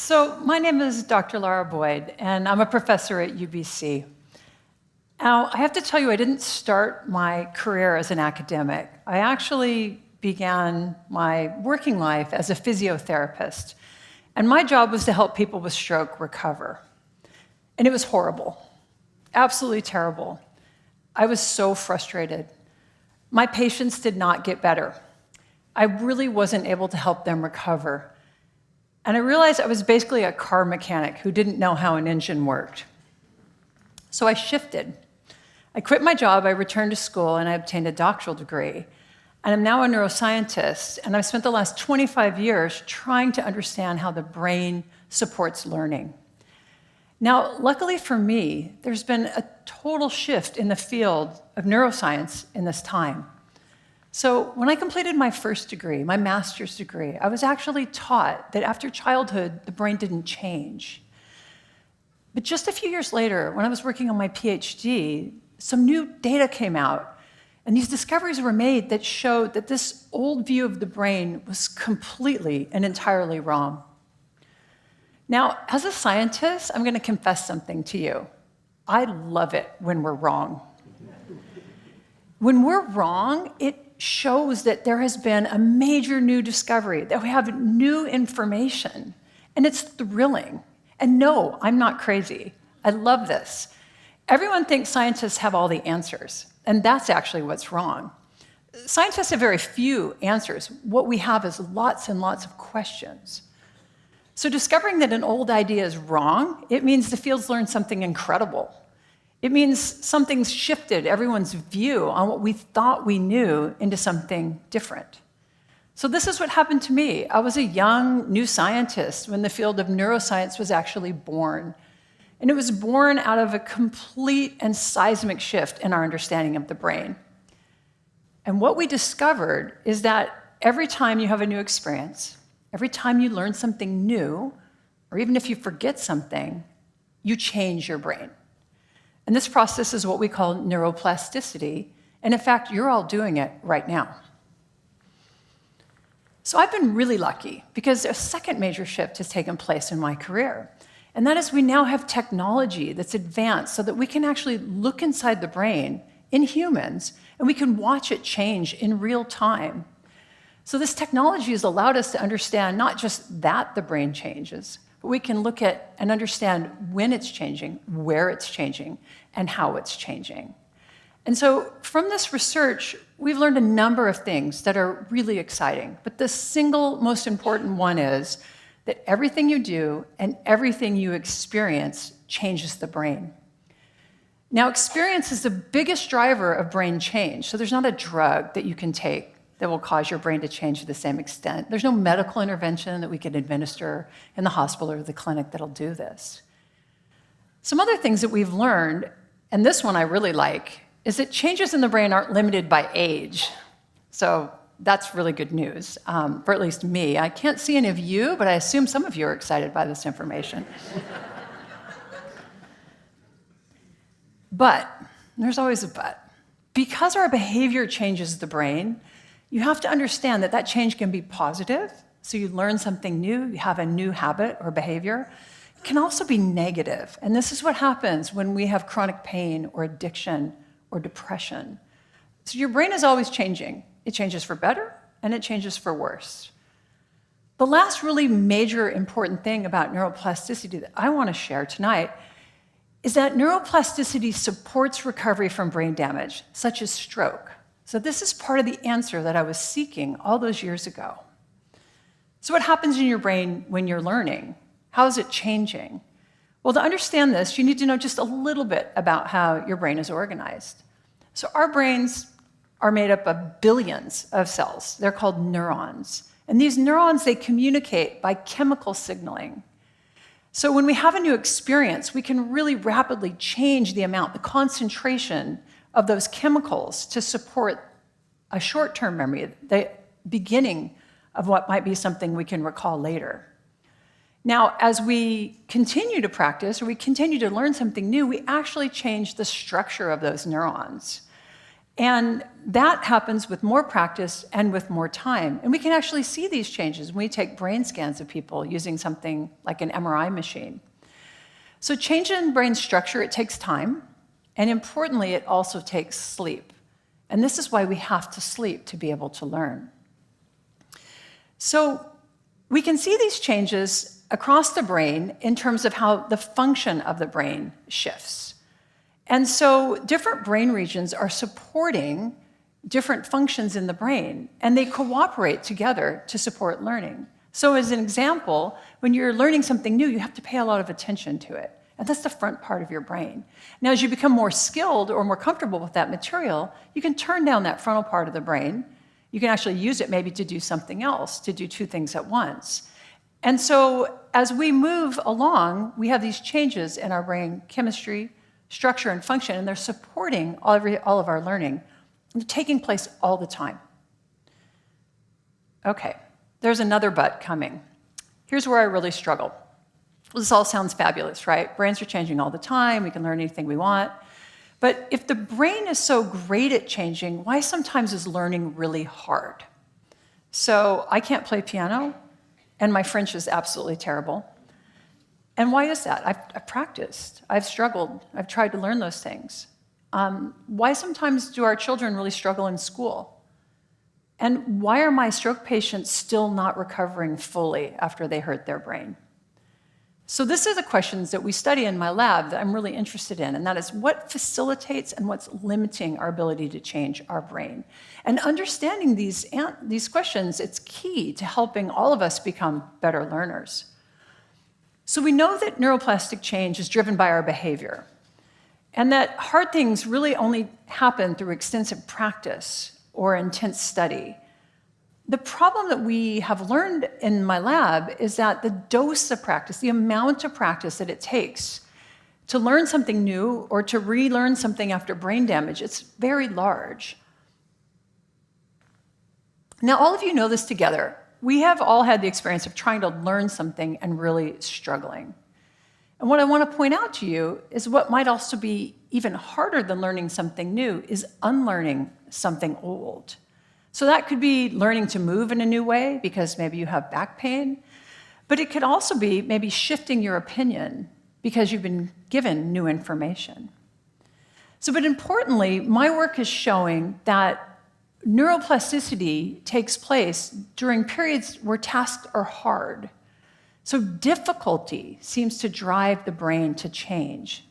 So my name is Dr. Lara Boyd, and I'm a professor at UBC. Now, I have to tell you, I didn't start my career as an academic. I actually began my working life as a physiotherapist, and my job was to help people with stroke recover. And it was horrible, absolutely terrible. I was so frustrated. My patients did not get better. I really wasn't able to help them recover. And I realized I was basically a car mechanic who didn't know how an engine worked. So I shifted. I quit my job, I returned to school, and I obtained a doctoral degree. And I'm now a neuroscientist, and I've spent the last 25 years trying to understand how the brain supports learning. Now, luckily for me, there's been a total shift in the field of neuroscience in this time. So when I completed my first degree, my master's degree, I was actually taught that after childhood, the brain didn't change. But just a few years later, when I was working on my PhD, some new data came out, and these discoveries were made that showed that this old view of the brain was completely and entirely wrong. Now, as a scientist, I'm going to confess something to you. I love it when we're wrong. When we're wrong, it shows that there has been a major new discovery, that we have new information, and it's thrilling. And no, I'm not crazy. I love this. Everyone thinks scientists have all the answers, and that's actually what's wrong. Scientists have very few answers. What we have is lots and lots of questions. So discovering that an old idea is wrong, it means the field's learned something incredible. It means something's shifted everyone's view on what we thought we knew into something different. So this is what happened to me. I was a young new scientist when the field of neuroscience was actually born. And it was born out of a complete and seismic shift in our understanding of the brain. And what we discovered is that every time you have a new experience, every time you learn something new, or even if you forget something, you change your brain. And this process is what we call neuroplasticity. And in fact, you're all doing it right now. So I've been really lucky because a second major shift has taken place in my career. And that is we now have technology that's advanced so that we can actually look inside the brain in humans, and we can watch it change in real time. So this technology has allowed us to understand not just that the brain changes, but we can look at and understand when it's changing, where it's changing, and how it's changing. And so from this research, we've learned a number of things that are really exciting. But the single most important one is that everything you do and everything you experience changes the brain. Now, experience is the biggest driver of brain change. So there's not a drug that you can take that will cause your brain to change to the same extent. There's no medical intervention that we can administer in the hospital or the clinic that'll do this. Some other things that we've learned, and this one I really like, is that changes in the brain aren't limited by age. So that's really good news, for at least me. I can't see any of you, but I assume some of you are excited by this information. But, there's always a but. Because our behavior changes the brain, you have to understand that that change can be positive, so you learn something new, you have a new habit or behavior. It can also be negative, and this is what happens when we have chronic pain or addiction or depression. So your brain is always changing. It changes for better, and it changes for worse. The last really major important thing about neuroplasticity that I want to share tonight is that neuroplasticity supports recovery from brain damage, such as stroke. So this is part of the answer that I was seeking all those years ago. So what happens in your brain when you're learning? How is it changing? Well, to understand this, you need to know just a little bit about how your brain is organized. So our brains are made up of billions of cells. They're called neurons. And these neurons, they communicate by chemical signaling. So when we have a new experience, we can really rapidly change the amount, the concentration of those chemicals to support a short-term memory, the beginning of what might be something we can recall later. Now, as we continue to practice or we continue to learn something new, we actually change the structure of those neurons. And that happens with more practice and with more time. And we can actually see these changes when we take brain scans of people using something like an MRI machine. So change in brain structure, it takes time. And importantly, it also takes sleep. And this is why we have to sleep to be able to learn. So we can see these changes across the brain in terms of how the function of the brain shifts. And so different brain regions are supporting different functions in the brain, and they cooperate together to support learning. So as an example, when you're learning something new, you have to pay a lot of attention to it. And that's the front part of your brain. Now, as you become more skilled or more comfortable with that material, you can turn down that frontal part of the brain. You can actually use it maybe to do something else, to do two things at once. And so as we move along, we have these changes in our brain chemistry, structure, and function, and they're supporting all of our learning. They're taking place all the time. Okay, there's another but coming. Here's where I really struggle. This all sounds fabulous, right? Brains are changing all the time. We can learn anything we want. But if the brain is so great at changing, why sometimes is learning really hard? So I can't play piano, and my French is absolutely terrible. And why is that? I've practiced. I've struggled. I've tried to learn those things. Why sometimes do our children really struggle in school? And why are my stroke patients still not recovering fully after they hurt their brain? So these are the questions that we study in my lab that I'm really interested in, and that is what facilitates and what's limiting our ability to change our brain. And understanding these questions, it's key to helping all of us become better learners. So we know that neuroplastic change is driven by our behavior, and that hard things really only happen through extensive practice or intense study. The problem that we have learned in my lab is that the dose of practice, the amount of practice that it takes to learn something new or to relearn something after brain damage, it's very large. Now, all of you know this together. We have all had the experience of trying to learn something and really struggling. And what I want to point out to you is what might also be even harder than learning something new is unlearning something old. So that could be learning to move in a new way because maybe you have back pain, but it could also be maybe shifting your opinion because you've been given new information. So, but importantly, my work is showing that neuroplasticity takes place during periods where tasks are hard. So difficulty seems to drive the brain to change.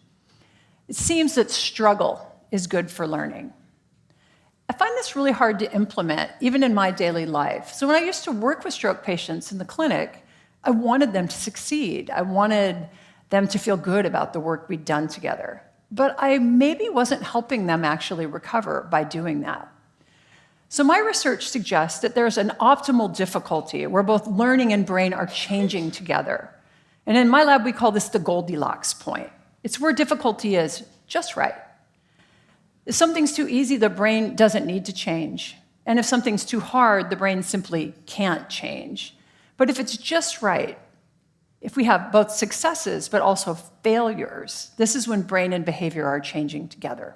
It seems that struggle is good for learning. I find this really hard to implement, even in my daily life. So when I used to work with stroke patients in the clinic, I wanted them to succeed. I wanted them to feel good about the work we'd done together. But I maybe wasn't helping them actually recover by doing that. So my research suggests that there's an optimal difficulty where both learning and brain are changing together. And in my lab, we call this the Goldilocks point. It's where difficulty is just right. If something's too easy, the brain doesn't need to change. And if something's too hard, the brain simply can't change. But if it's just right, if we have both successes but also failures, this is when brain and behavior are changing together.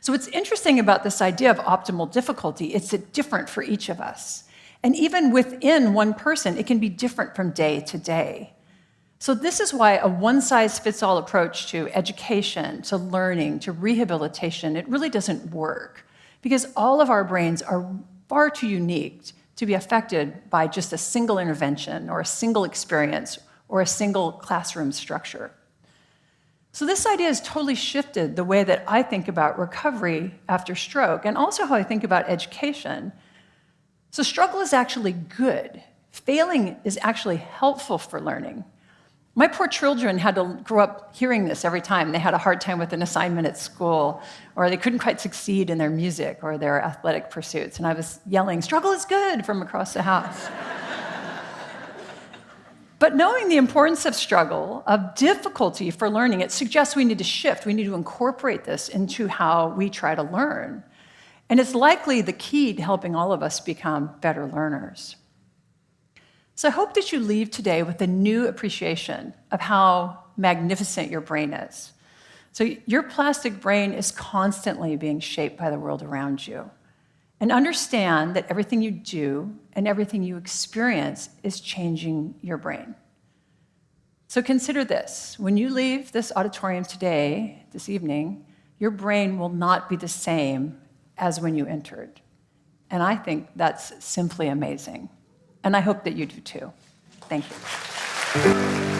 So what's interesting about this idea of optimal difficulty, it's different for each of us. And even within one person, it can be different from day to day. So this is why a one-size-fits-all approach to education, to learning, to rehabilitation, it really doesn't work because all of our brains are far too unique to be affected by just a single intervention or a single experience or a single classroom structure. So this idea has totally shifted the way that I think about recovery after stroke and also how I think about education. So struggle is actually good. Failing is actually helpful for learning. My poor children had to grow up hearing this every time. They had a hard time with an assignment at school, or they couldn't quite succeed in their music or their athletic pursuits. And I was yelling, "Struggle is good," from across the house. But knowing the importance of struggle, of difficulty for learning, it suggests we need to shift. We need to incorporate this into how we try to learn. And it's likely the key to helping all of us become better learners. So I hope that you leave today with a new appreciation of how magnificent your brain is. So your plastic brain is constantly being shaped by the world around you. And understand that everything you do and everything you experience is changing your brain. So consider this. When you leave this auditorium today, this evening, your brain will not be the same as when you entered. And I think that's simply amazing. And I hope that you do too. Thank you.